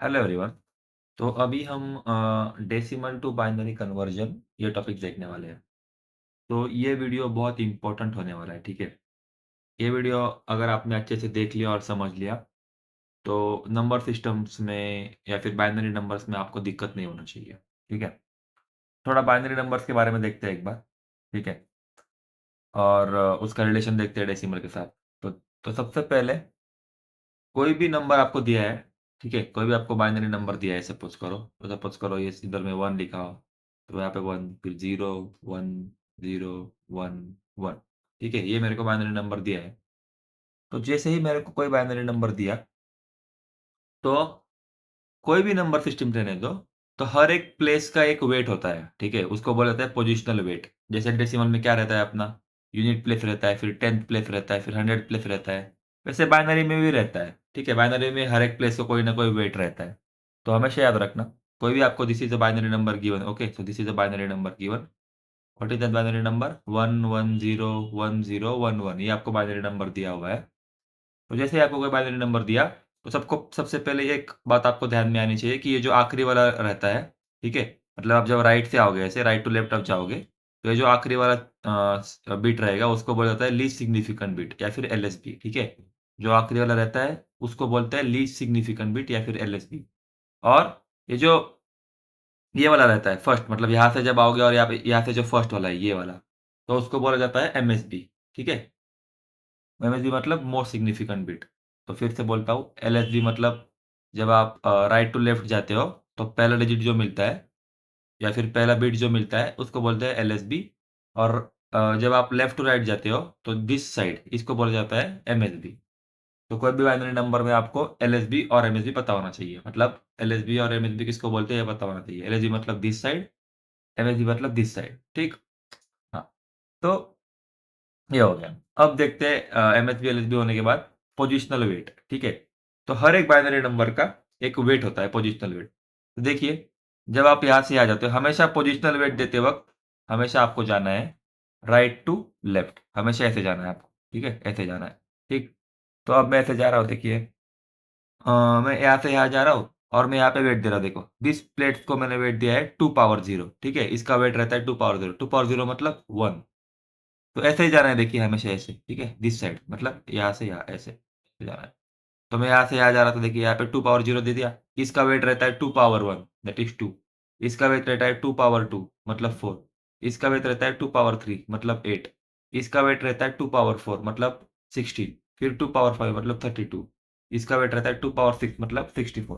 Hello everyone. तो अभी हम डेसिमल टू बाइनरी कन्वर्जन ये टॉपिक देखने वाले हैं। तो ये वीडियो बहुत इंपॉर्टेंट होने वाला है, ठीक है? ये वीडियो अगर आपने अच्छे से देख लिया और समझ लिया, तो नंबर सिस्टम्स में या फिर बाइनरी नंबर्स में आपको दिक्कत नहीं होना चाहिए, ठीक है? थोड़ा बाइनरी नंबर्स के बारे में देखते हैं एक बार, ठीक है? और उसका रिलेशन देखते हैं डेसिमल के साथ। तो तो सबसे पहले कोई भी नंबर आपको दिया है, ठीक है? कोई भी आपको बाइनरी नंबर दिया है सपोज़ करो ये इधर में 1 लिखा हो, तो यहाँ पे 1 फिर 0 1 0 1 1 ठीक है? ये मेरे को बाइनरी नंबर दिया है। तो जैसे ही मेरे को कोई बाइनरी नंबर दिया, तो कोई भी नंबर सिस्टम रहने दो, तो हर एक प्लेस का एक वेट होता है, ठीक है? उसको बोला जाता है पोज़िशनल वेट। जैसे डेसिमल में क्या रहता है अपना, यूनिट प्लेस रहता है, फिर टेन्थ प्लेस रहता है, फिर हंड्रेड प्लेस रहता है। वैसे बाइनरी में भी रहता है, ठीक है? बाइनरी में हर एक प्लेस का कोई ना कोई वेट रहता है। तो हमेशा याद रखना, कोई भी आपको this is a binary number given, okay? So this is a binary number given. What is that binary number? 1 1 0 1 0 1 1 ये आपको बाइनरी नंबर दिया हुआ है। तो जैसे ही आपको कोई बाइनरी नंबर दिया, तो सबको सबसे पहले एक बात आपको ध्यान में आनी चाहिए कि ये जो आखिरी वाला रहता है, ठीक है? मतलब आप जब राइट से आओगे, ऐसे राइट टू लेफ्ट आप जाओगे, तो ये जो आखिरी वाला बिट रहेगा, उसको बोला जाता है लीस्ट सिग्निफिकेंट बिट या फिर एलएसबी, ठीक है? जो आखिरी वाला रहता है, उसको बोलते हैं लीस्ट सिग्निफिकेंट बिट या फिर एलएसबी। और ये जो ये वाला रहता है फर्स्ट, मतलब यहाँ से जब आओगे और यहाँ से जो फर्स्ट वाला है, ये वाला, तो उसको बोला जाता है एमएसबी, ठीक है? एमएसबी मतलब मोस्ट सिग्निफिकेंट बिट। तो फिर से बोलता हूँ, एलएसबी मतलब जब आप राइट टू लेफ्ट जाते हो, तो पहला डिजिट जो मिलता है या फिर पहला बिट जो मिलता है, उसको बोलते हैं एलएसबी। और जब आप लेफ्ट टू राइट जाते हो, तो दिस साइड इसको बोला जाता है एमएसबी। तो कोई भी बाइनरी नंबर में आपको एलएसबी और एमएसबी पता होना चाहिए। मतलब एलएसबी और एमएसबी किसको बोलते हैं, ये पता होना चाहिए। एलएसबी मतलब दिस साइड, एमएसबी मतलब दिस साइड, ठीक? हाँ, तो ये हो गया। अब देखते हैं एमएसबी, एलएसबी होने के बाद पोजिशनल वेट, ठीक है? तो हर एक बाइनरी नंबर का एक वेट होता है, पोजिशनल वेट। तो देखिए, जब आप यहाँ से आ जाते हो, हमेशा पोजिशनल वेट देते वक़्त हमेशा आपको जाना है राइट टू लेफ्ट, हमेशा ऐसे जाना है आपको, ठीक है? ऐसे जाना है, ठीक? तो अब मैं ऐसे जा रहा हूँ, देखिए। मैं यहाँ से यहाँ जा रहा हूँ और मैं यहाँ पे वेट दे रहा हूँ, देखो। दिस प्लेट्स को मैंने वेट दिया है 2 पावर 0, ठीक है? इसका वेट रहता है 2 पावर 0, 2 पावर 0 मतलब 1। तो ऐसे ही जाना है, देखिए, हमेशा ऐसे, ठीक है? दिस साइड मतलब यहाँ से यहाँ, ऐसे जाना है। तो मैं यहाँ से यहाँ जा रहा था, देखिए यहाँ पे 2 पावर 0 दे दिया। इसका वेट रहता है 2 पावर 1 दैट इज़ 2। इसका वेट रहता है 2 पावर 2 मतलब 4। इसका वेट रहता है 2 पावर 3 मतलब 8। इसका वेट रहता है 2 पावर 4 मतलब 16। फिर 2 पावर 5 मतलब 32। इसका वेट रहता है 2 पावर 6 मतलब 64।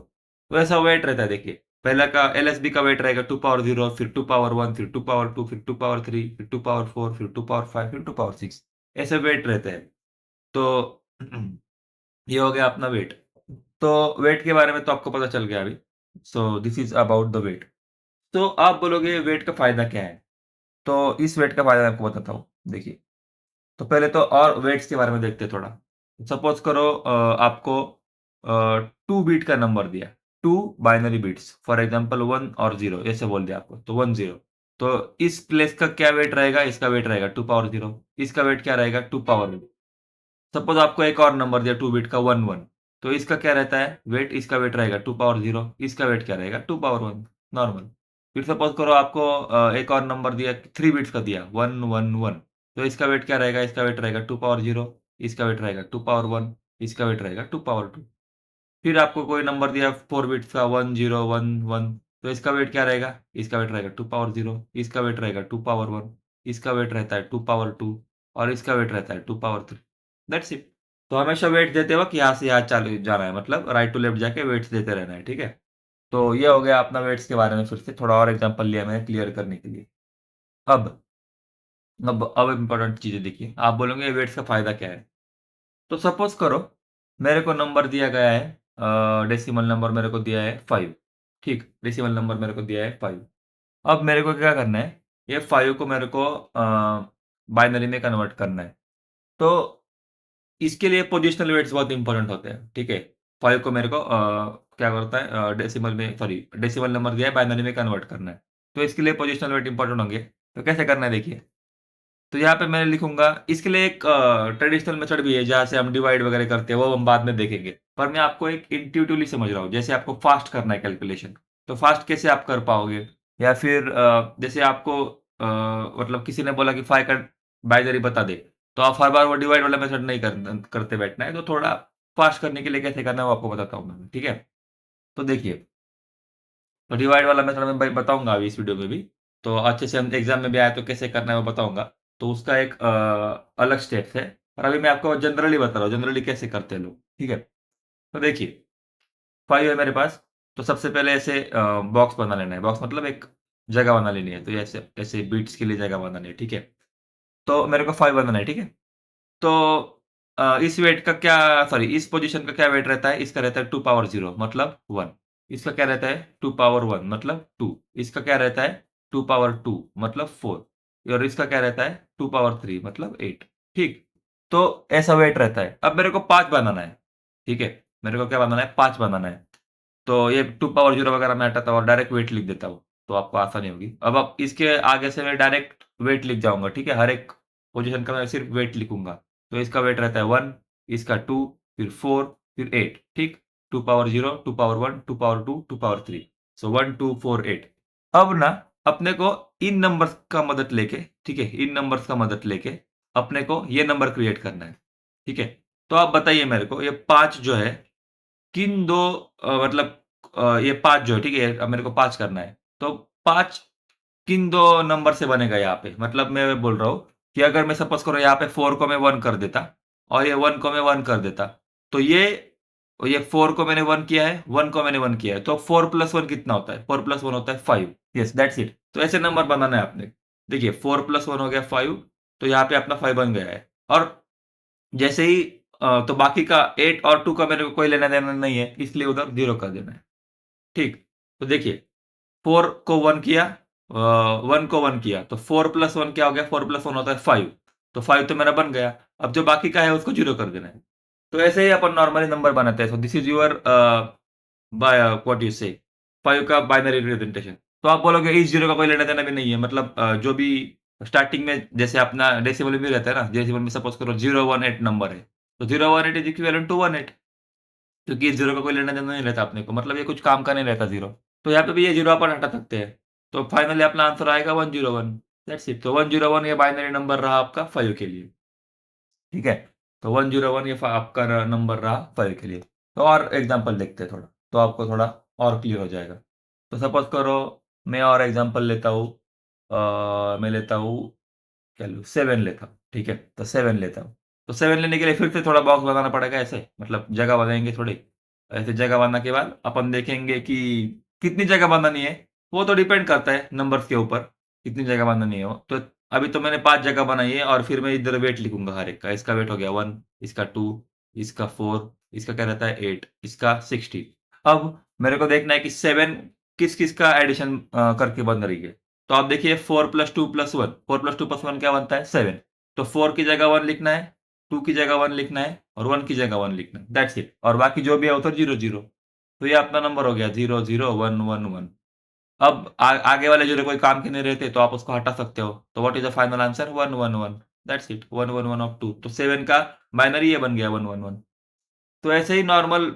तो ऐसा वेट रहता है, देखिए। पहला का एलएसबी का वेट रहेगा 2 पावर 0, फिर 2 पावर 1, फिर 2 पावर 2, फिर 2 पावर 3, फिर 2 पावर 4, फिर 2 पावर 5, फिर 2 पावर 6। ऐसे वेट रहते हैं। तो ये हो गया अपना वेट। तो वेट के बारे में तो आपको पता चल गया अभी। So this is about the weight. तो आप बोलोगे वेट का फ़ायदा क्या है? तो इस वेट का फ़ायदा मैं आपको बताता हूँ। देखिए, तो पहले तो और वेट्स के बारे में देखते हैं थोड़ा। सपोज़ करो आपको 2 बीट का नंबर दिया, 2 बाइनरी बिट्स, फॉर एग्ज़ाम्पल 1 और 0 ऐसे बोल दिया आपको, तो 1 0। तो इस प्लेस का क्या वेट रहेगा? इसका वेट रहेगा 2 पावर 0। इसका वेट क्या रहेगा? 2 पावर। सपोज़ आपको एक और नंबर दिया 2 बिट का 1 1, तो इसका क्या रहता है वेट? इसका वेट रहेगा 2 पावर 0, इसका वेट क्या रहेगा? 2 पावर 1 नॉर्मल। फिर सपोज़ करो आपको एक और नंबर दिया, 3 बिट्स का दिया 1 1 1, तो इसका वेट क्या रहेगा? इसका वेट रहेगा 2 पावर 0, इसका वेट रहेगा 2 पावर 1, इसका वेट रहेगा 2 पावर 2। फिर आपको कोई नंबर दिया 4 बिट्स का 1 0 1 1, तो इसका वेट क्या रहेगा? इसका वेट रहेगा 2 पावर 0, इसका वेट रहेगा 2 पावर 1, इसका वेट रहता है 2 पावर 2 और इसका वेट रहता है 2 पावर 3। That's it. तो हमेशा वेट देते वक़्त यहाँ से यहाँ चालू जाना है, मतलब राइट टू लेफ्ट जाके वेट्स देते रहना है, ठीक है? तो ये हो गया अपना वेट्स के बारे में, फिर से थोड़ा और एग्ज़ाम्पल लिया मैंने क्लियर करने के लिए। अब अब इम्पोर्टेंट चीज़ें देखिए, आप बोलोगे वेट्स का फ़ायदा क्या है? तो सपोज़ करो मेरे को नंबर दिया गया है, डेसिमल नंबर मेरे को दिया है 5, ठीक? डेसिमल नंबर मेरे को दिया है 5। अब मेरे को क्या करना है, ये 5 को मेरे को बाइनरी में कन्वर्ट करना है। तो इसके लिए पोज़िशनल वेट्स बहुत इम्पोर्टेंट होते हैं, ठीक है? 5 को मेरे को क्या करता है, डेसिमल में, सॉरी, डेसिमल नंबर दिया है, बाइनरी में कन्वर्ट करना है। तो इसके लिए पोज़िशनल वेट इम्पोर्टेंट होंगे। तो कैसे करना है देखिए। तो यहाँ पे मैं लिखूंगा, इसके लिए एक ट्रेडिशनल मेथड भी है जहाँ से हम डिवाइड वगैरह करते हैं, वो हम बाद में देखेंगे। पर मैं आपको एक इंट्यूटिवली समझ रहा हूँ, जैसे आपको फास्ट करना है कैलकुलेशन, तो फास्ट कैसे आप कर पाओगे? या फिर जैसे आपको मतलब किसी ने बोला कि 5 का बाइनरी बता दे, तो आप हर बार वो डिवाइड वाला मेथड नहीं करते बैठना है, तो थोड़ा फास्ट करने के लिए कैसे करना है वो आपको बताता हूँ मैं, ठीक है? तो देखिए, तो डिवाइड वाला मेथड मैं भाई बताऊंगा अभी इस वीडियो में भी। तो अच्छे से हम एग्जाम में भी आए तो कैसे करना है वो बताऊंगा। तो उसका एक अलग स्टेप्स है। और अभी मैं आपको जनरली बता रहा हूँ, जनरली कैसे करते हैं लोग, ठीक है? तो देखिए, 5 है मेरे पास। तो सबसे पहले ऐसे बॉक्स बना लेना है। बॉक्स मतलब एक जगह बना लेनी है। तो ये ऐसे ऐसे बीट्स के लिए जगह बनानी है, ठीक है? तो मेरे को 5 बनाना है, ठीक है? तो इस वेट का क्या, सॉरी, इस पोजीशन का क्या वेट रहता है? इसका रहता है 2 पावर 0 मतलब 1। इसका क्या रहता है? 2 पावर 1 मतलब 2। इसका क्या रहता है? 2 पावर 2 मतलब 4। और इसका क्या रहता है? 2 पावर 3 मतलब 8। ठीक? तो ऐसा वेट रहता है। अब मेरे को 5 बनाना है, ठीक है? मेरे को क्या बनाना है? 5 बनाना है। तो ये 2 पावर 0 वगैरह मैं हटाता हूँ और डायरेक्ट वेट लिख देता हूँ, तो आपको आसानी होगी। अब आप इसके आगे से मैं डायरेक्ट वेट लिख जाऊँगा, ठीक है? हर एक पोज़ीशन का मैं सिर्फ वेट लिखूँगा। तो इसका वेट रहता है 1, इसका 2, फिर 4, फिर 8, ठीक? 2 पावर 0, 2 पावर 1, 2 पावर 2, 2 पावर 3। सो 1, 2, 4, 8। अब ना अपने को इन नंबर्स का मदद लेके, ठीक है? इन नंबर्स का मदद लेके अपने को ये नंबर क्रिएट करना है, ठीक है? तो आप बताइए मेरे को, ये 5 जो है किन 2 मतलब ये 5 जो है, ठीक है? अब मेरे को 5 करना है। तो 5 किन 2 नंबर से बनेगा यहाँ पे? मतलब मैं बोल रहा हूँ कि अगर मैं सपोज़ करो यहाँ पे 4 को मैं 1 कर देता और ये 1 को मैं 1 कर देता, तो ये 4 को मैंने 1 किया है, 1 को मैंने 1 किया है, तो 4 प्लस 1 कितना होता है? 4 प्लस 1 होता है 5। Yes, that's it. तो ऐसे नंबर बनाना है आपने। देखिए, 4 प्लस 1 हो गया 5, तो यहाँ पे अपना 5 बन गया है। और जैसे ही तो बाकी का 8 और 2 का मेरे को कोई लेना-देना नहीं है, इसलिए उधर 0 कर देना है। ठीक? तो देखिए, 4 को 1 किया, 1 को 1 किया, तो 4 प्लस 1 क्या हो गया? 4 प्लस 1 होता है 5। तो 5 तो मेरा बन गया। अब जो बाकी का है उसको 0 कर देना है। तो ऐसे ही अपन नॉर्मली नंबर बनाते हैं। सो this is your what you से 5 का बाइनरी रिप्रेजेंटेशन। तो आप बोलोगे इस 0 का कोई लेना-देना भी नहीं है। मतलब जो भी स्टार्टिंग में जैसे अपना डेसिमल में भी रहता है ना, डेसिमल में सपोज़ करो 018 नंबर है, तो 018 इज़ इक्विवेलेंट टू 18, क्योंकि इस 0 का कोई लेना-देना नहीं रहता अपने को, मतलब ये कुछ काम का नहीं रहता 0। तो यहाँ पे भी ये 0 अपन हटा सकते हैं। तो फाइनली अपना आंसर आएगा 101, दैट्स इट। तो 101 ये बाइनरी नंबर रहा आपका 5 के लिए, ठीक है? तो 101 ये आपका नंबर रहा 5 के लिए। तो और एग्जांपल देखते हैं थोड़ा, तो आपको थोड़ा और क्लियर हो जाएगा। तो सपोज़ करो मैं और एग्जांपल लेता हूँ, मैं लेता हूँ, क्या लूँ? 7 लेता हूँ, ठीक है? तो 7 लेता हूँ। तो 7 लेने के लिए फिर से थोड़ा बॉक्स बनाना पड़ेगा ऐसे, मतलब जगह बनाएँगे थोड़ी। ऐसे जगह बनाने के बाद अपन देखेंगे कि कितनी जगह बनानी है, वो तो डिपेंड करता है नंबर्स के ऊपर, कितनी जगह बनानी है वो। तो अभी तो मैंने 5 जगह बनाई है और फिर मैं इधर वेट लिखूँगा हर एक का। इसका वेट हो गया 1, इसका 2, इसका 4, इसका क्या रहता है 8, इसका 16। अब मेरे को देखना है कि 7 किस-किस का एडिशन करके बन रही है। तो आप देखिए 4 प्लस 2 प्लस 1, 4 प्लस 2 प्लस 1 क्या बनता है? 7। तो 4 की जगह 1 लिखना है, 2 की जगह 1 लिखना है और 1 की जगह 1 लिखना है, दैट्स इट। और बाकी जो भी है वो तो 0, 0। तो ये अपना नंबर हो गया 0, 0, 1, 1, 1। अब आगे वाले 0 कोई काम के नहीं रहते तो आप उसको हटा सकते हो। तो what is the final answer? 1, 1, 1, that's it. 1, 1, 1 of 2। तो 7 का बाइनरी ये बन गया 1, 1, 1। तो ऐसे ही नॉर्मल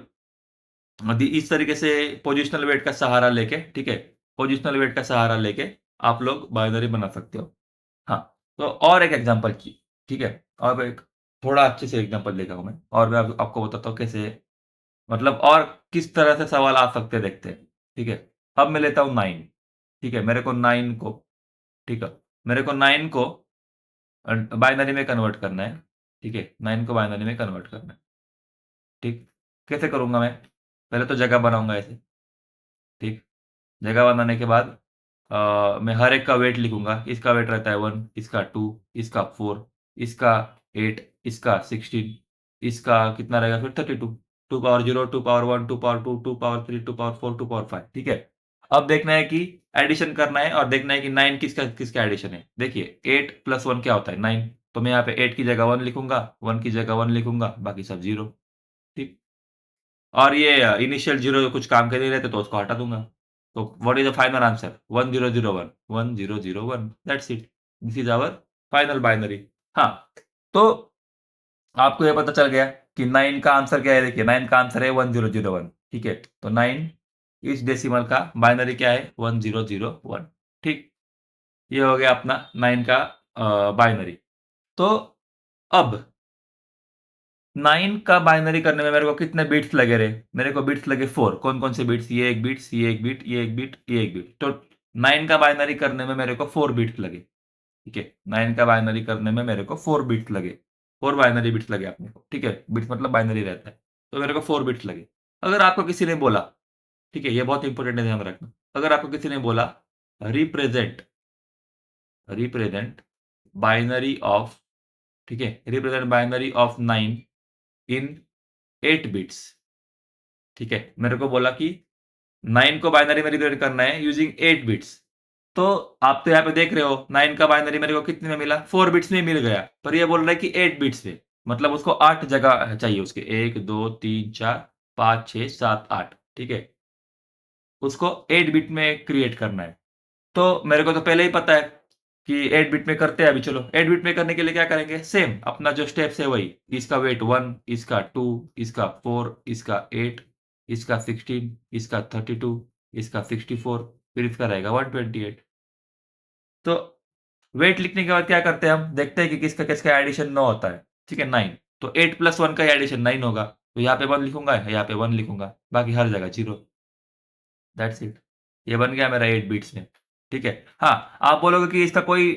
इस तरीके से पोजिशनल वेट का सहारा लेके, ठीक है? पोजिशनल वेट का सहारा लेके आप लोग बाइनरी बना सकते हो। हाँ, तो और एक एग्ज़ाम्पल की, ठीक है? अब एक थोड़ा अच्छे से एग्ज़ाम्पल लेता हूँ मैं और मैं अब आपको बताता हूँ कैसे, मतलब और किस तरह से सवाल आ सकते हैं देखते हैं, ठीक है? अब मैं लेता हूँ 9, ठीक है? मेरे को 9 को, ठीक है? मेरे को 9 को बाइनरी में कन्वर्ट करना है, ठीक है? 9 को बाइनरी में कन्वर्ट करना है, ठीक? कैसे करूँगा मैं? पहले तो जगह बनाऊँगा ऐसे, ठीक? जगह बनाने के बाद मैं हर एक का वेट लिखूँगा। इसका वेट रहता है 1, इसका 2, इसका 4, इसका 8, इसका 16, इसका कितना रहेगा फिर 32। 2 power 0, 2 power 1, 2 power 2, 2 power 3, 2 power 4, 2 power 5, ठीक है? अब देखना है कि एडिशन करना है और देखना है कि 9 किसका एडिशन है। देखिए 8 प्लस 1 क्या होता है? 9। तो मैं यहाँ पे 8 की जगह 1 लिखूँगा, 1 की जगह 1 लिखूँगा, बाकी सब 0, ठीक? और ये इनिशियल 0 कुछ काम के नहीं रहते तो उसको हटा दूँगा। तो what is the final answer? 1001, 1001, that's it. This is our final binary. हाँ, तो आपको ये पता चल गया कि 9 का आंसर क्या है। देखिए 9 का आंसर है 1001। ठीक है, तो 9 इस डेसिमल का बाइनरी क्या है 1001। ठीक, ये हो गया अपना 9 का बाइनरी। तो अब 9 का बाइनरी करने में मेरे को कितने बिट्स लगे रे? मेरे को बिट्स लगे 4। कौन-कौन से बिट्स? ये एक बिट्स, ये एक बिट, ये एक बिट, ये एक बिट। तो 9 का बाइनरी करने में मेरे को 4 बिट्स लगे। ठीक है, 9 का बाइनरी करने में मेरे को 4 बिट्स लगे। 4 बाइनरी बिट्स लगे अपने को। ठीक है, बिट्स मतलब बाइनरी रहता है। तो मेरे को 4 बिट्स लगे। अगर आपको किसी ने बोला, ठीक है, ये बहुत इंपॉर्टेंट है, ध्यान रखना। अगर आपको किसी ने बोला रिप्रेजेंट रिप्रेजेंट बाइनरी ऑफ, ठीक है, represent binary of 9 in 8 bits. ठीक है, मेरे को बोला कि 9 को बाइनरी में रिप्रेजेंट करना है यूजिंग 8 बिट्स। तो आप तो यहाँ पे देख रहे हो 9 का बाइनरी मेरे को कितने में मिला? 4 बिट्स में मिल गया। पर ये बोल रहा है कि 8 बिट्स में। मतलब उसको 8 जगह चाहिए उसके, 1, 2, 3, 4, 5, 6, 7, 8। ठीक है? उसको 8 बिट में क्रिएट करना है। तो मेरे को तो पहले ही पता है कि 8 बिट में करते हैं अभी, चलो 8 बिट में करने के लिए क्या करेंगे? सेम अपना जो स्टेप्स है वही। इसका वेट 1, इसका 2, इसका 4, इसका 8, इसका 16, इसका 32, इसका 64, फिर इसका रहेगा 128। तो वेट लिखने के बाद क्या करते हैं हम? देखते हैं कि किसका एडिशन 9 होता है। ठीक है, 9। तो 8 प्लस 1 का एडिशन 9 होगा। तो यहाँ पे 1 लिखूँगा, यहाँ पे 1 लिखूँगा, बाकी हर जगह 0। That's it. ये बन गया मेरा 8 बिट्स में। ठीक है। हाँ, आप बोलोगे कि इसका कोई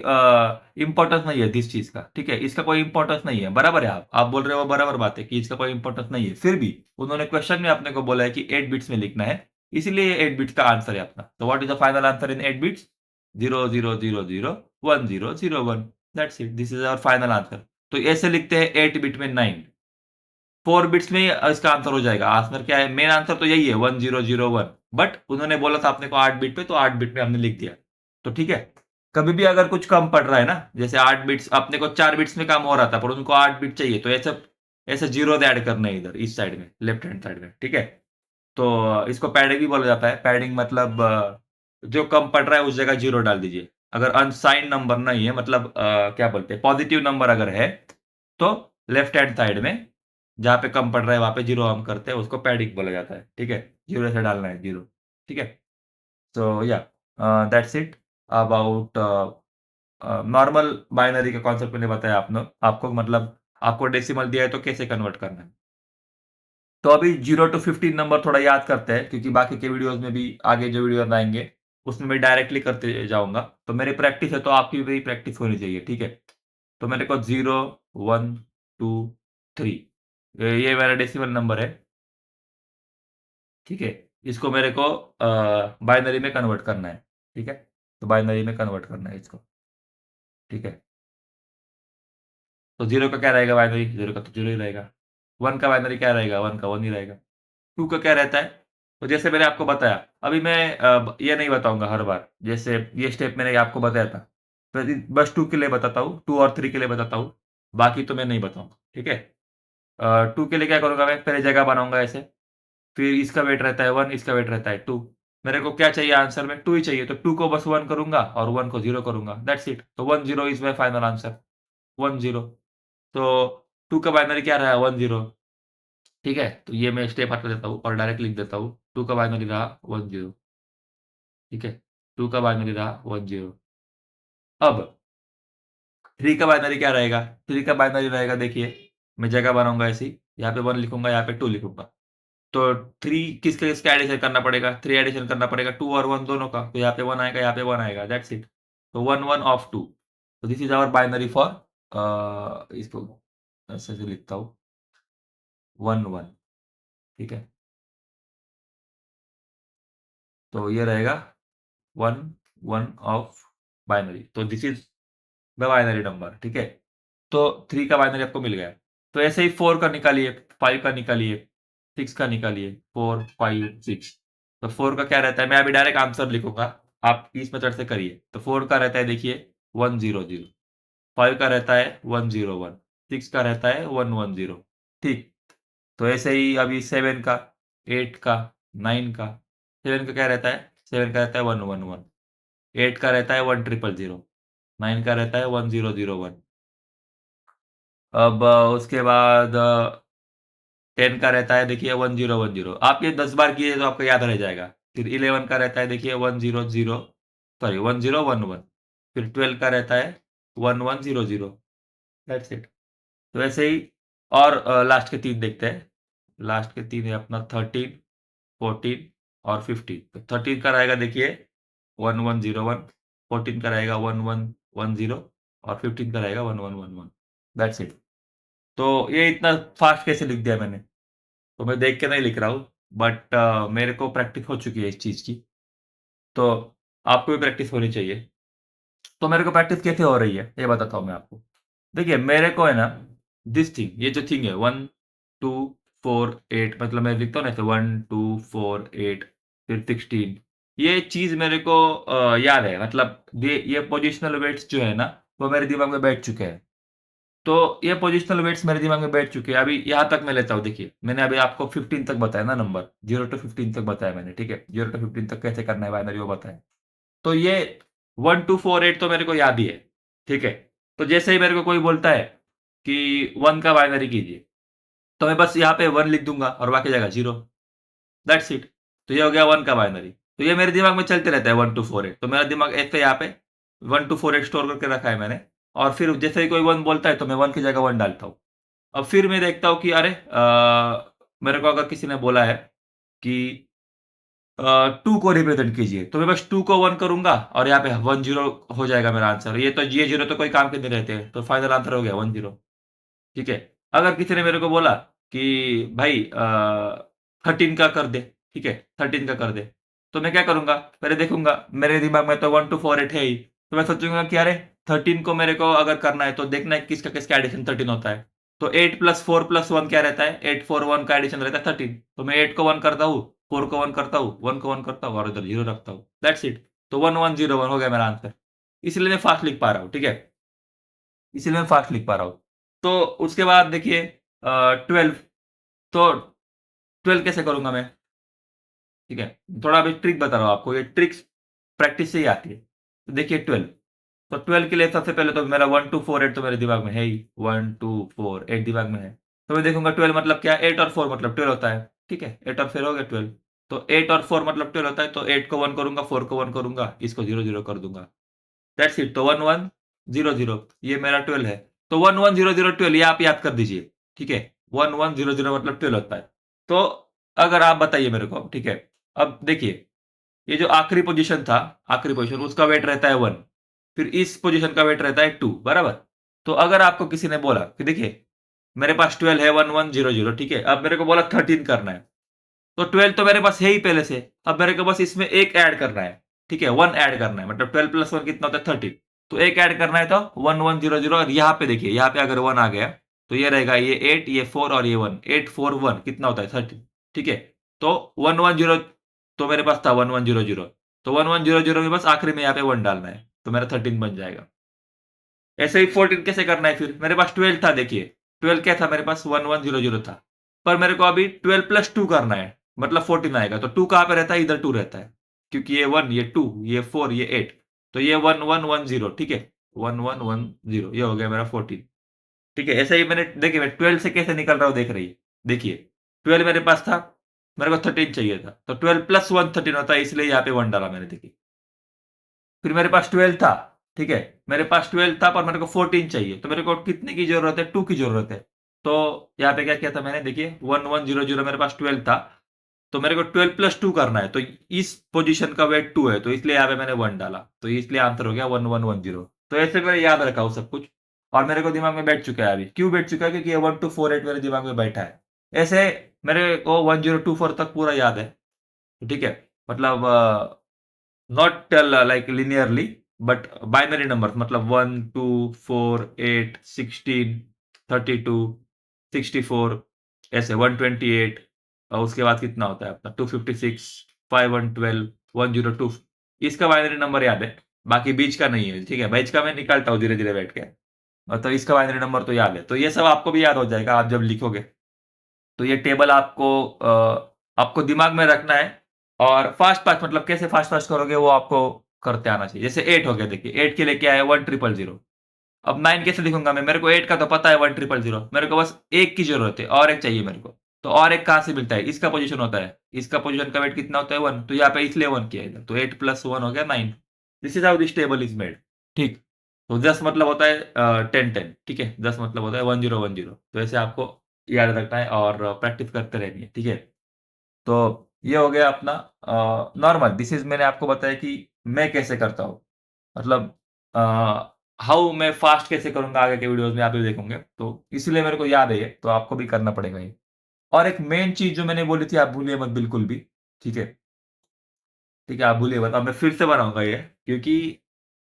इम्पोर्टेंस नहीं है दिस चीज का। ठीक है, इसका कोई इम्पोर्टेंस नहीं है, बराबर है। आप बोल रहे हो बराबर बात है कि इसका कोई इम्पोर्टेंस नहीं है। फिर भी उन्होंने क्वेश्चन में अपने को बोला है कि 8 बिट्स में लिखना है, इसीलिए 8 बिट्स का आंसर है अपना। तो what is the final answer in 8 bits? 00001001। That's it, this is our final answer. तो ऐसे लिखते हैं 8 बिट में 9। 4 बिट्स में इसका आंसर हो जाएगा। आंसर क्या है? मेन आंसर तो यही है 1001। बट उन्होंने बोला था अपने को 8 बिट पे, तो 8 बिट में हमने लिख दिया। तो ठीक है, कभी भी अगर कुछ कम पड़ रहा है ना, जैसे 8 बिट्स अपने को 4 बिट्स में काम हो रहा था पर उनको 8 बिट चाहिए, तो ऐसे ऐसे जीरो ऐड करना है इधर इस साइड में, लेफ्ट हैंड साइड में। ठीक है, तो इसको पैडिंग भी बोला जाता है। पैडिंग मतलब जो कम पड़ रहा है उस जगह जीरो डाल दीजिए। अगर अनसाइंड नंबर नहीं है, मतलब क्या बोलते हैं, पॉजिटिव नंबर अगर है, तो लेफ्ट हैंड साइड में जहाँ पे कम पड़ रहा है वहाँ पे जीरो हम करते हैं, उसको पैडिंग बोला जाता है। ठीक है, जीरो से डालना है जीरो। ठीक है, सो या that's it about normal binary का कॉन्सेप्ट मैंने बताया आपको, मतलब आपको डेसिमल दिया है तो कैसे कन्वर्ट करना है। तो अभी 0 टू 15 नंबर थोड़ा याद करते हैं, क्योंकि बाकी के वीडियोस में भी आगे जो वीडियोस आएंगे उसमें मैं डायरेक्टली करते जाऊंगा। तो मेरी प्रैक्टिस है, तो आपकी भी प्रैक्टिस होनी चाहिए। ठीक है, तो मेरे को 0, 1, 2, 3, ये मेरा डेसिमल नंबर है। ठीक है, इसको मेरे को बाइनरी में कन्वर्ट करना है। ठीक है, तो बाइनरी में कन्वर्ट करना है इसको। ठीक है, तो 0 का क्या रहेगा बाइनरी? 0 का तो 0 ही रहेगा। 1 का बाइनरी क्या रहेगा? 1 का 1 ही रहेगा। 2 का क्या रहता है? तो जैसे मैंने आपको बताया, अभी मैं ये नहीं बताऊँगा हर बार, जैसे ये स्टेप मैंने आपको बताया था। बस 2 के लिए बताता हूँ, 2 और 3 के लिए बताता हूँ, बाकी तो मैं नहीं बताऊँगा। ठीक है? 2 के लिए क्या करूँगा मैं? पहले जगह बनाऊँगा ऐसे, फिर इसका वेट रहता है 1, इसका वेट रहता है 2। मेरे को क्या चाहिए आंसर में? 2 ही चाहिए, तो 2 को बस 1 करूँगा और 1 को 0 करूँगा, दैट्स इट। तो 10 इज़ माय फाइनल आंसर, 10। तो 2 का बाइनरी क्या रहा? 10। ठीक है? तो ये मैं स्टेप हटा देता हूँ और डायरेक्ट लिख देता हूँ। 2 का बाइनरी रहा 10। ठीक है? 2 का बाइनरी रहा 10। अब 3 का बाइनरी क्या रहेगा? 3 का बाइनरी रहेगा, देखिए, मैं जगह बनाऊँगा ऐसी, यहाँ पे 1 लिखूँगा, यहाँ पे 2 लिखूँगा। तो 3 किसका एडिशन करना पड़ेगा? 3 एडिशन करना पड़ेगा 2 और 1 दोनों का। तो यहाँ पे 1 आएगा, यहाँ पे 1 आएगा, दैट्स इट। तो 1, 1 ऑफ 2। तो this is our binary for इसको ऐसे लिखता हूँ, 1, 1। ठीक है? तो ये रहेगा 1, 1 ऑफ बाइनरी। तो this is the binary number. ठीक है? तो 3 का बाइनरी आपको मिल गया। तो ऐसे ही 4 का निकालिए, 5 का निकालिए, 6 का निकालिए, 4, 5, 6। तो 4 का क्या रहता है? मैं अभी डायरेक्ट आंसर लिखूँगा, आप इस मेथड से करिए। तो 4 का रहता है, देखिए, 100, 5 का रहता है 101, 6 का रहता है 110। ठीक? तो ऐसे ही अभी 7 का, 8 का, 9 का, 7 का क्या रहता है? 7 का रहता है 111, 8 का रहता है 1000, 9 का रहता है 1001। अब उसके बाद 10 का रहता है देखिए 1010। आप ये 10 बार किए तो आपको याद रह जाएगा। फिर 11 का रहता है देखिए 100, सॉरी 1011। फिर 12 का रहता है 1100। That's it. तो ऐसे ही। और लास्ट के तीन देखते हैं। लास्ट के तीन है अपना 13, 14 और 15। तो 13 का रहेगा देखिए 1101। 14 का रहेगा 1110 और 15 का रहेगा 1111। That's it. तो ये इतना फास्ट कैसे लिख दिया मैंने? तो मैं देख के नहीं लिख रहा हूँ, बट मेरे को प्रैक्टिस हो चुकी है इस चीज़ की। तो आपको भी प्रैक्टिस होनी चाहिए। तो मेरे को प्रैक्टिस कैसे हो रही है ये बताता हूँ मैं आपको। देखिए मेरे को है ना, दिस थिंग, ये जो थिंग है 1 2 4 8, मतलब मैं लिखता हूँ ना ऐसे 1 2 4 8 फिर 16। ये चीज़ मेरे को याद है, मतलब ये पोजिशनल वेट्स जो है ना, वो मेरे दिमाग में बैठ चुके हैं। तो ये पोजिशनल वेट्स मेरे दिमाग में बैठ चुके हैं। अभी यहाँ तक मैं लेता हूँ। देखिए मैंने अभी आपको 15 तक बताया ना, नंबर 0 to 15 तक बताया मैंने, ठीक है? 0 to 15 तक कैसे करना है बाइनरी वो बताया। तो ये 1 2 4 8 तो मेरे को याद ही है, ठीक है? तो जैसे ही मेरे को कोई बोलता है कि 1 का बाइनरी कीजिए, तो मैं बस यहाँ पे 1 लिख दूंगा और बाकी जगह 0। That's it. तो ये हो गया 1 का बाइनरी। तो ये मेरे दिमाग में चलते रहता है 1 2 4 8। तो मेरा दिमाग ऐसे यहाँ पे 1 2 4 8 स्टोर करके रखा है मैंने। और फिर जैसे ही कोई 1 बोलता है तो मैं 1 की जगह 1 डालता हूँ। अब फिर मैं देखता हूँ कि अरे मेरे को अगर किसी ने बोला है कि 2 को रिप्रेजेंट कीजिए, तो मैं बस 2 को 1 करूँगा और यहाँ पे 10 हो जाएगा मेरा आंसर। ये 0 तो कोई काम के नहीं रहते हैं, तो फाइनल आंसर हो गया 10। ठीक है? अगर किसी ने मेरे को बोला कि भाई 13 का कर दे, ठीक है? 13 का कर दे, तो मैं क्या करूँगा? पहले देखूँगा मेरे दिमाग में तो 1 2 4 8 है ही, तो मैं सोचूँगा कि अरे 13 को मेरे को अगर करना है तो देखना है किसका-किसका एडिशन 13 होता है। तो 8 + 4 + 1 क्या रहता है? 8 4 1 का एडिशन रहता है 13। तो मैं 8 को 1 करता हूँ, 4 को 1 करता हूँ, 1 को 1 करता हूँ और इधर 0 रखता हूँ। That's it. तो 1101 हो गया मेरा आंसर। इसलिए मैं फास्ट लिख पा रहा हूँ, ठीक है? इसीलिए मैं फास्ट लिख पा रहा हूँ। तो उसके बाद देखिए 12। तो 12 कैसे करूँगा मैं? ठीक है? थोड़ा अभी ट्रिक बता रहा हूँ आपको, ये ट्रिक्स प्रैक्टिस से ही आती है। तो देखिए 12, तो 12 के लिए सबसे पहले तो मेरा 1 2 4 8 तो मेरे दिमाग में है ही, 1 2 4 8 दिमाग में है। तो मैं देखूँगा 12 मतलब क्या? 8 और 4 मतलब 12 होता है, ठीक है? 8 और 4 हो गया 12। तो 8 और 4 मतलब 12 होता है, तो 8 को 1 करूँगा, 4 को 1 करूँगा, इसको 0 कर दूँगा। That's it. तो 1100 ये मेरा 12 है। तो 1100 12 ये आप याद कर दीजिए, ठीक है? 1100 मतलब 12 होता है। तो अगर आप बताइए मेरे को, ठीक है? अब देखिए, ये जो आखिरी पोजीशन था, आखिरी पोजीशन उसका वेट रहता है 1। फिर इस पोजीशन का वेट रहता है 2, बराबर? तो अगर आपको किसी ने बोला कि देखिए, मेरे पास 12 है 1100, ठीक है? अब मेरे को बोला 13 करना है। तो 12 तो मेरे पास है ही पहले से। अब मेरे को बस इसमें एक ऐड करना है, ठीक है? 1 ऐड करना है, मतलब 12 + 1 कितना होता है? 13। तो एक ऐड करना है तो 1100। और यहाँ पे देखिए, यहाँ पे अगर 1 आ गया तो ये रहेगा, ये 8 ये 4 और ये 1, 8 4 1 कितना होता है? 13, ठीक है? तो 110 तो मेरे पास था 1100। तो 1100 में बस आखिरी में यहाँ पे 1 डालना है, तो मेरा 13 बन जाएगा। ऐसे ही 14 कैसे करना है? फिर मेरे पास 12 था, देखिए 12 क्या था मेरे पास? 1100 था। पर मेरे को अभी 12 + 2 करना है, मतलब 14 आएगा। तो 2 कहाँ पे रहता है? इधर 2 रहता है, क्योंकि ये 1 ये 2 ये 4 ये 8। तो ये 1110, ठीक है? 1110 ये हो गया मेरा 14, ठीक है? ऐसे ही मैंने देखिए, मैं 12 से कैसे निकल रहा हूँ देख रही देखिए, 12 मेरे पास था, मेरे को 13 चाहिए था, तो 12 + 1 13 होता है, इसलिए यहाँ पे 1 डाला मैंने, देखिए। फिर मेरे पास 12 था, ठीक है? मेरे पास 12 था पर मेरे को 14 चाहिए, तो मेरे को कितने की ज़रूरत है? 2 की ज़रूरत है। तो यहाँ पे क्या किया था मैंने? देखिए 1100 मेरे पास 12 था, तो मेरे को 12 + 2 करना है, तो इस पोजीशन का वेट 2 है, तो इसलिए यहाँ पे मैंने 1 डाला, तो इसलिए आंसर हो गया 1110। तो ऐसे मैंने याद रखा हूँ सब कुछ, और मेरे को दिमाग में बैठ चुका है अभी। क्यों बैठ चुका है? क्योंकि ये 1 2 4 8 मेरे दिमाग में बैठा है। ऐसे मेरे को 1024 तक पूरा याद है, ठीक है? मतलब not like linearly, but binary numbers, मतलब 1 2 4 8 16 32 64, ऐसे 128। और उसके बाद कितना होता है अपना? 256 5112 102। इसका बाइनरी नंबर याद है, बाकी बीच का नहीं है, ठीक है? बीच का मैं निकालता हूँ धीरे धीरे बैठ के, तो इसका बाइनरी नंबर तो याद है। तो ये सब आपको भी याद हो जाएगा आप जब लिखोगे। तो ये टेबल आपको दिमाग में रखना है। और फास्ट फास्ट, मतलब कैसे फास्ट फास्ट करोगे वो आपको करते आना चाहिए। जैसे 8 हो गया देखिए, 8 के लिए क्या है 1000। अब 9 कैसे लिखूँगा मैं? मेरे को 8 का तो पता है 1000। मेरे को बस 1 की ज़रूरत है और 1 चाहिए मेरे को। तो और 1 कहाँ से मिलता है? इसका पोज़ीशन होता है। इसका पोज़ीशन का वेट कितना होता है 1, तो यहाँ पे इसलिए 1 किया इधर। तो 8 प्लस 1 हो गया 9। This is how this table is made. ठीक। तो 10 मतलब होता है 10-10, ठीक है? 10 मतलब होता है 1010। तो ऐसे आपको याद रखना है और प्रैक्टिस करते रहनी है, ठीक है? तो ये हो गया अपना नॉर्मल। दिस इज़ मैंने आपको बताया कि मैं कैसे करता हूँ। मतलब अ, हाउ मैं फास्ट कैसे करूँगा आगे के वीडियोज़ में आप भी देखेंगे। तो इसीलिए मेरे को याद है ये, तो आपको भी करना पड़ेगा ये। और एक मेन चीज़ जो मैंने बोली थी आप भूलिए मत बिल्कुल भी, ठीक है? ठीक है, आप भूलिए मत। अब मैं फिर से बनाऊँगा ये क्योंकि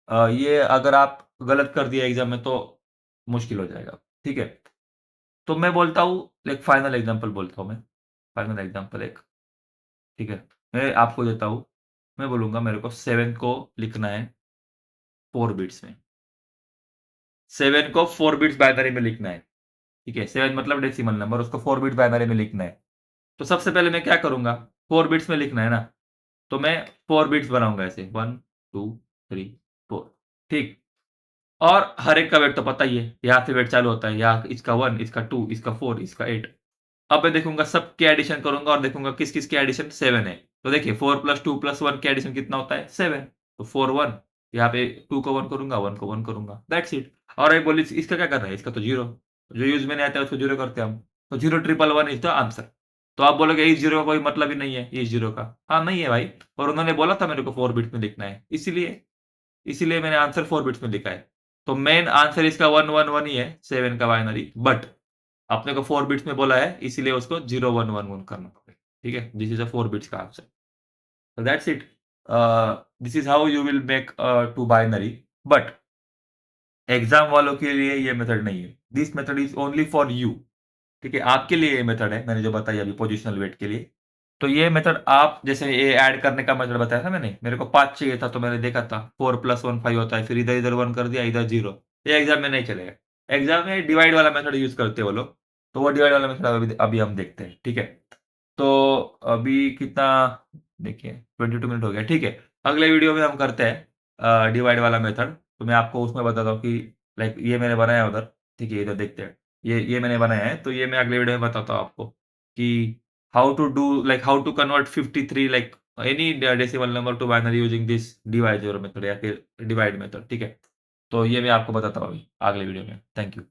ये अगर आप गलत कर दिए एग्ज़ाम में तो मुश्किल हो जाएगा, ठीक है? तो मैं बोलता हूँ एक फाइनल एग्ज़ाम्पल बोलता हूँ मैं। फाइनल एग्ज़ाम्पल एक, ठीक है? मैं आपको देता हूँ। मैं बोलूँगा मेरे को 7 को लिखना है 4 बिट्स में। 7 को 4 बिट्स बाइनरी में लिखना है, ठीक है? 7 मतलब डेसिमल नंबर, उसको 4 बिट बाइनरी में लिखना है। तो सबसे पहले मैं क्या करूँगा? 4 बिट्स में लिखना है ना, तो मैं 4 बिट्स बनाऊँगा ऐसे 1, 2, 3, 4, ठीक? और हर एक का वेट तो पता ही है, यहाँ से वेट चालू होता है, यहाँ इसका 1, इसका 2, इसका 4, इसका 8। अब मैं देखूँगा सबके एडिशन करूँगा और देखूँगा किस-किस के एडिशन 7 है। तो देखिए 4 + 2 + 1 के एडिशन कितना होता है? 7। तो 4 1, यहाँ पे 2 को 1 करूँगा, 1 को 1 करूँगा, दैट्स इट। और एक बोली इसका क्या करना है? इसका तो 0, जो यूज़ में नहीं आता है उसको 0 करते हैं हम। तो 0 ट्रिपल 1 इज़ द आंसर। तो आप बोलोगे इस 0 का कोई मतलब ही नहीं है, इस 0 का। हाँ, नहीं है भाई, और उन्होंने बोला था मेरे को 4 बिट्स में लिखना है, इसीलिए मैंने आंसर 4 बिट्स में लिखा है। तो मेन आंसर इसका 111 ही है, 7 का बाइनरी, बट आपने को 4 बिट्स में बोला है, इसीलिए उसको 0111 करना पड़ेगा। ठीक है? दिस इज़ अ 4 बिट्स का answer. So that's it. This is how you will make two binary. But exam वालों के लिए ये मेथड नहीं है। This method is only for you. ठीक है? आपके लिए ये मेथड है, मैंने जो बताई अभी पोज़िशनल वेट के लिए। तो ये मेथड आप जैसे ये ऐड करने का मेथड बताया था मैंने, मेरे को 5 चाहिए था तो मैंने देखा था 4 + 1 5 होता है, फिर इधर-इधर 1 कर दिया, इधर 0। ये एग्ज़ाम में नहीं चलेगा। एग्ज़ाम में डिवाइड वाला मेथड यूज़ करते हैं वो लोग, तो वो डिवाइड वाला मेथड अभी अभी हम देखते हैं, ठीक है? तो अभी कितना देखिए 22 मिनट हो गया, ठीक है। अगले वीडियो में हम करते हैं डिवाइड वाला मेथड, तो मैं आपको उसमें बताता हूँ कि लाइक ये मैंने बनाया उधर, ठीक है, इधर देखते हैं। ये मैंने बनाया है, तो ये मैं अगले वीडियो में बताता हूँ आपको कि how to convert 53 like any decimal number to binary using this divisor method या फिर डिवाइड मेथड, ठीक है? तो ये मैं आपको बताता हूँ अभी अगले वीडियो में। Thank you.